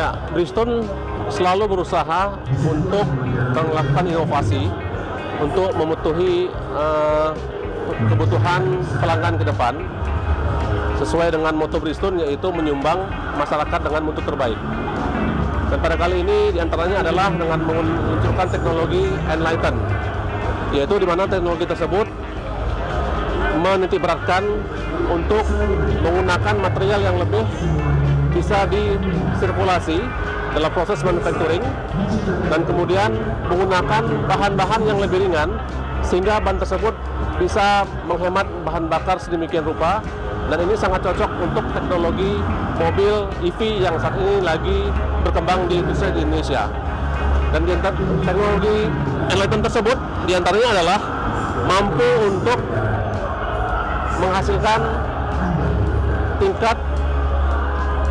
Ya, Bridgestone selalu berusaha untuk melakukan inovasi untuk memenuhi kebutuhan pelanggan ke depan sesuai dengan moto Bridgestone, yaitu menyumbang masyarakat dengan mutu terbaik. Dan pada kali ini diantaranya adalah dengan meluncurkan teknologi Enlighten, yaitu di mana teknologi tersebut menitikberatkan untuk menggunakan material yang lebih bisa disirkulasi dalam proses manufacturing, dan kemudian menggunakan bahan-bahan yang lebih ringan sehingga ban tersebut bisa menghemat bahan bakar sedemikian rupa. Dan ini sangat cocok untuk teknologi mobil EV yang saat ini lagi berkembang di industri di Indonesia. Dan teknologi Enlighten tersebut diantaranya adalah mampu untuk menghasilkan tingkat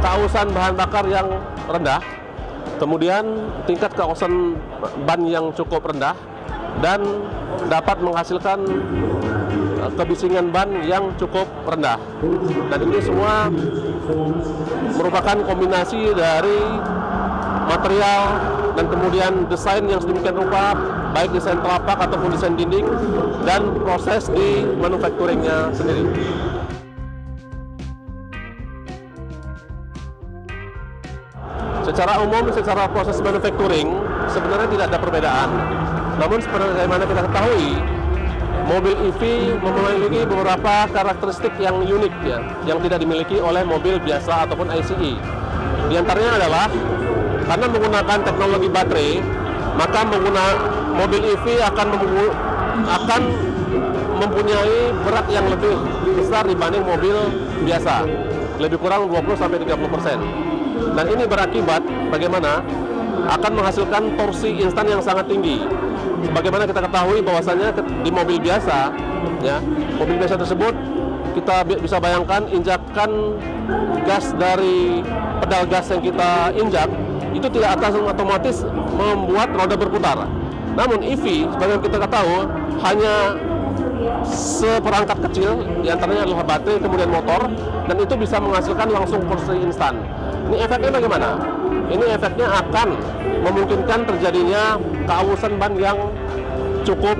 keausan bahan bakar yang rendah, kemudian tingkat keausan ban yang cukup rendah, dan dapat menghasilkan kebisingan ban yang cukup rendah. Dan ini semua merupakan kombinasi dari material dan kemudian desain yang sedemikian rupa, baik desain telapak ataupun desain dinding, dan proses di manufacturingnya sendiri. Secara umum, secara proses manufacturing sebenarnya tidak ada perbedaan. Namun sebagaimana kita ketahui, mobil EV memiliki beberapa karakteristik yang unik ya, yang tidak dimiliki oleh mobil biasa ataupun ICE. Di antaranya adalah karena menggunakan teknologi baterai, maka mobil EV akan mempunyai berat yang lebih besar dibanding mobil biasa, lebih kurang 20-30%. Dan ini berakibat bagaimana akan menghasilkan torsi instan yang sangat tinggi. Sebagaimana kita ketahui bahwasanya di mobil biasa, ya, mobil biasa tersebut kita bisa bayangkan injakan gas dari pedal gas yang kita injak itu tidak otomatis membuat roda berputar. Namun EV, sebagaimana kita tahu, hanya seperangkat kecil, diantaranya adalah baterai, kemudian motor, dan itu bisa menghasilkan langsung torsi instan. Ini efeknya bagaimana? Ini efeknya akan memungkinkan terjadinya keausan ban yang cukup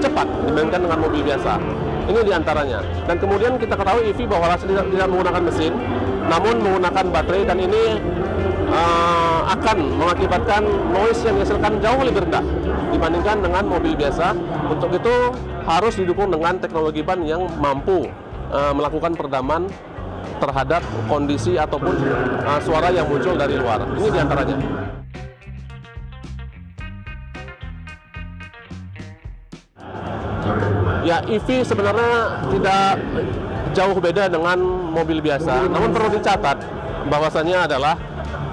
cepat dibandingkan dengan mobil biasa. Ini diantaranya. Dan kemudian kita ketahui EV bahwa tidak menggunakan mesin, namun menggunakan baterai, dan ini akan mengakibatkan noise yang dihasilkan jauh lebih rendah dibandingkan dengan mobil biasa. Untuk itu harus didukung dengan teknologi ban yang mampu melakukan peredaman terhadap kondisi ataupun suara yang muncul dari luar. Ini diantaranya. Ya, EV sebenarnya tidak jauh beda dengan mobil biasa. Namun perlu dicatat bahwasannya adalah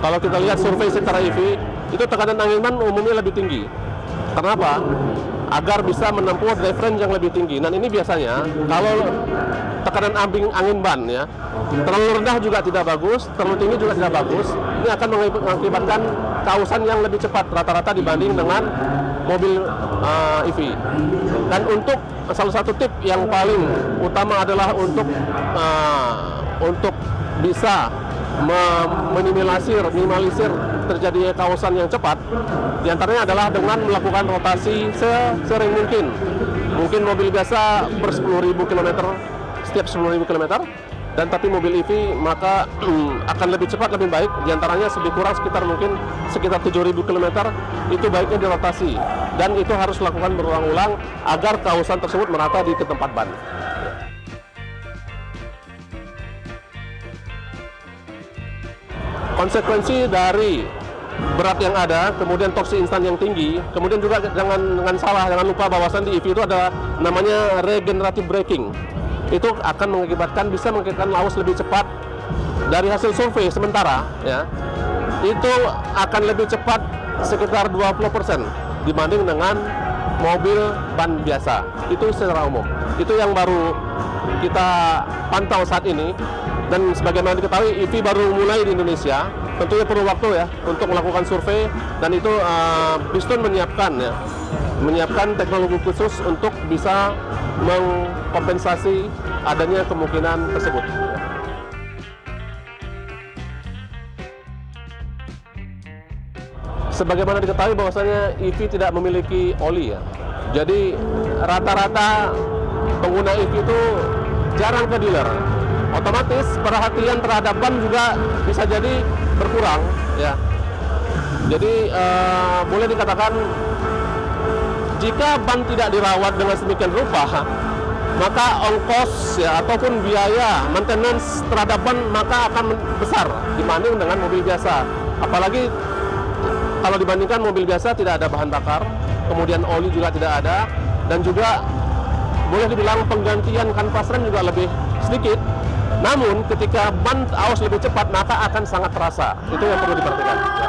kalau kita lihat survei secara EV, itu tekanan angin ban umumnya lebih tinggi. Kenapa? Agar bisa menempuh drive range yang lebih tinggi. Dan ini biasanya kalau tekanan angin ban ya terlalu rendah juga tidak bagus, terlalu tinggi juga tidak bagus. Ini akan mengakibatkan keausan yang lebih cepat rata-rata dibanding dengan mobil EV. Dan untuk salah satu tip yang paling utama adalah untuk bisa minimalisir terjadinya keausan yang cepat, diantaranya adalah dengan melakukan rotasi sesering mungkin. Mungkin mobil biasa per 10.000 km, setiap 10.000 km, dan tapi mobil EV maka akan lebih cepat, lebih baik. Diantaranya lebih kurang sekitar 7.000 km, itu baiknya dirotasi, dan itu harus dilakukan berulang-ulang agar keausan tersebut merata di tempat ban. Konsekuensi dari berat yang ada, kemudian torsi instan yang tinggi, kemudian juga jangan lupa bahwasan di EV itu ada namanya regenerative braking. Itu akan bisa mengakibatkan lawas lebih cepat. Dari hasil survei sementara, ya, itu akan lebih cepat sekitar 20% dibanding dengan mobil ban biasa. Itu secara umum. Itu yang baru kita pantau saat ini. Dan sebagaimana diketahui, EV baru mulai di Indonesia, tentunya perlu waktu ya untuk melakukan survei, dan itu Bridgestone menyiapkan teknologi khusus untuk bisa mengkompensasi adanya kemungkinan tersebut. sebagaimana diketahui bahwasanya EV tidak memiliki oli ya. Jadi rata-rata pengguna EV itu jarang ke dealer. Otomatis perhatian terhadap ban juga bisa jadi berkurang ya. Jadi boleh dikatakan jika ban tidak dirawat dengan sedemikian rupa, maka ongkos ya ataupun biaya maintenance terhadap ban maka akan besar dibanding dengan mobil biasa. Apalagi kalau dibandingkan mobil biasa tidak ada bahan bakar, kemudian oli juga tidak ada, dan juga boleh dibilang penggantian kanvas rem juga lebih sedikit. Namun ketika ban aus lebih cepat maka akan sangat terasa. Itu yang perlu diperhatikan. Ya.